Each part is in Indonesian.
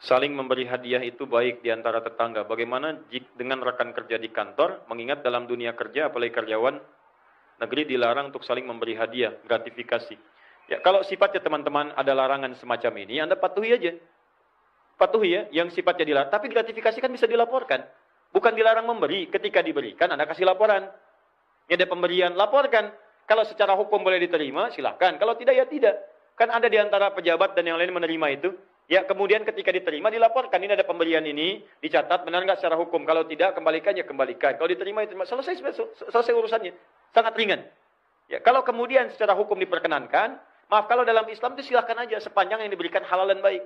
Saling memberi hadiah itu baik di antara tetangga. Bagaimana dengan rekan kerja di kantor, mengingat dalam dunia kerja, apalagi karyawan negeri dilarang untuk saling memberi hadiah, gratifikasi. Ya, kalau sifatnya teman-teman ada larangan semacam ini, Anda patuhi aja. Patuhi ya, yang sifatnya dilarang. Tapi gratifikasi kan bisa dilaporkan. Bukan dilarang memberi, ketika diberikan Anda kasih laporan. Ya, ada pemberian, laporkan. Kalau secara hukum boleh diterima, silahkan. Kalau tidak, ya tidak. Kan ada di antara pejabat dan yang lain menerima itu. Ya, kemudian ketika diterima, dilaporkan. Ini ada pemberian ini, dicatat, benar nggak secara hukum. Kalau tidak, kembalikan, ya kembalikan. Kalau diterima, ya terima. Selesai urusannya. Sangat ringan. Ya, kalau kemudian secara hukum diperkenankan, maaf, kalau dalam Islam itu silahkan aja, sepanjang yang diberikan halal dan baik.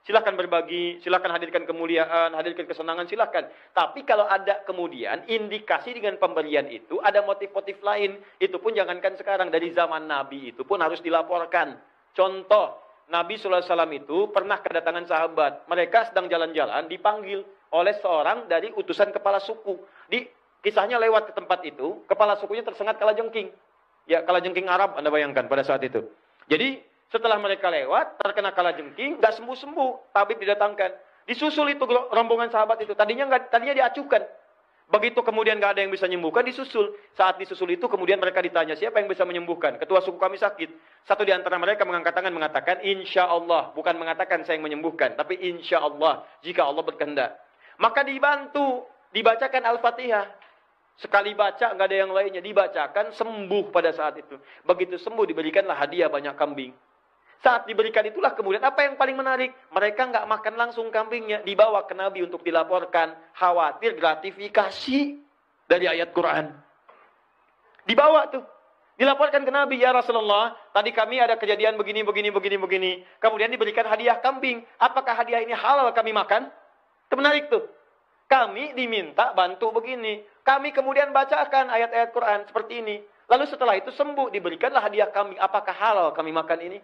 Silahkan berbagi, silahkan hadirkan kemuliaan, hadirkan kesenangan, silahkan. Tapi kalau ada kemudian indikasi dengan pemberian itu, ada motif-motif lain, itu pun jangankan sekarang, dari zaman Nabi itu pun harus dilaporkan. Contoh, Nabi SAW itu pernah kedatangan sahabat. Mereka sedang jalan-jalan, dipanggil oleh seorang dari utusan kepala suku. Kisahnya lewat ke tempat itu, kepala sukunya tersengat kalajengking. Ya, kalajengking Arab, Anda bayangkan pada saat itu. Jadi, setelah mereka lewat, terkena kalajengking, nggak sembuh-sembuh, tabib didatangkan. Disusul itu rombongan sahabat itu. Tadinya diacukan. Begitu kemudian nggak ada yang bisa menyembuhkan, disusul. Saat disusul itu kemudian mereka ditanya, siapa yang bisa menyembuhkan? Ketua suku kami sakit. Satu di antara mereka mengangkat tangan mengatakan, insya Allah. Bukan mengatakan saya yang menyembuhkan, tapi insya Allah, jika Allah berkehendak. Maka dibantu, dibacakan Al-Fatihah. Sekali baca, nggak ada yang lainnya. Dibacakan, sembuh pada saat itu. Begitu sembuh, diberikanlah hadiah banyak kambing. Saat diberikan itulah kemudian apa yang paling menarik? Mereka nggak makan langsung kambingnya, dibawa ke Nabi untuk dilaporkan. Khawatir gratifikasi dari ayat Quran. Dibawa tuh, dilaporkan ke Nabi, ya Rasulullah, tadi kami ada kejadian begini. Kemudian diberikan hadiah kambing. Apakah hadiah ini halal kami makan? Itu menarik tuh. Kami diminta bantu begini. Kami kemudian bacakan ayat-ayat Quran seperti ini. Lalu setelah itu sembuh, diberikanlah hadiah kambing. Apakah halal kami makan ini?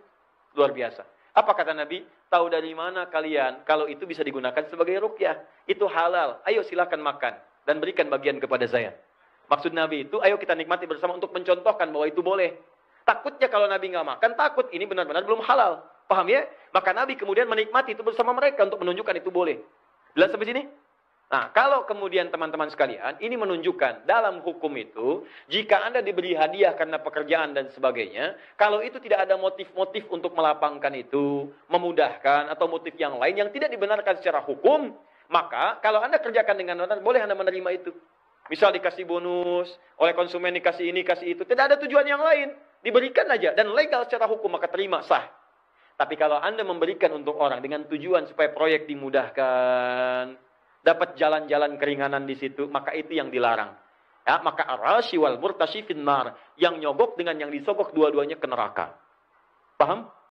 Luar biasa. Apa kata Nabi? Tahu dari mana kalian kalau itu bisa digunakan sebagai ruqyah? Itu halal. Ayo silakan makan dan berikan bagian kepada saya. Maksud Nabi itu, ayo kita nikmati bersama untuk mencontohkan bahwa itu boleh. Takutnya kalau Nabi nggak makan, takut ini benar-benar belum halal. Paham ya? Maka Nabi kemudian menikmati itu bersama mereka untuk menunjukkan itu boleh. Jelas sampai sini? Nah, kalau kemudian teman-teman sekalian, ini menunjukkan dalam hukum itu, jika Anda diberi hadiah karena pekerjaan dan sebagainya, kalau itu tidak ada motif-motif untuk melapangkan itu, memudahkan, atau motif yang lain yang tidak dibenarkan secara hukum, maka kalau Anda kerjakan dengan benar, boleh Anda menerima itu. Misal dikasih bonus, oleh konsumen dikasih ini, kasih itu, tidak ada tujuan yang lain, diberikan aja, dan legal secara hukum, maka terima, sah. Tapi kalau Anda memberikan untuk orang dengan tujuan supaya proyek dimudahkan, dapat jalan-jalan keringanan di situ, maka itu yang dilarang. Ya, maka ar-rashi wal murtashi finnar, yang nyogok dengan yang disogok dua-duanya ke neraka. Paham?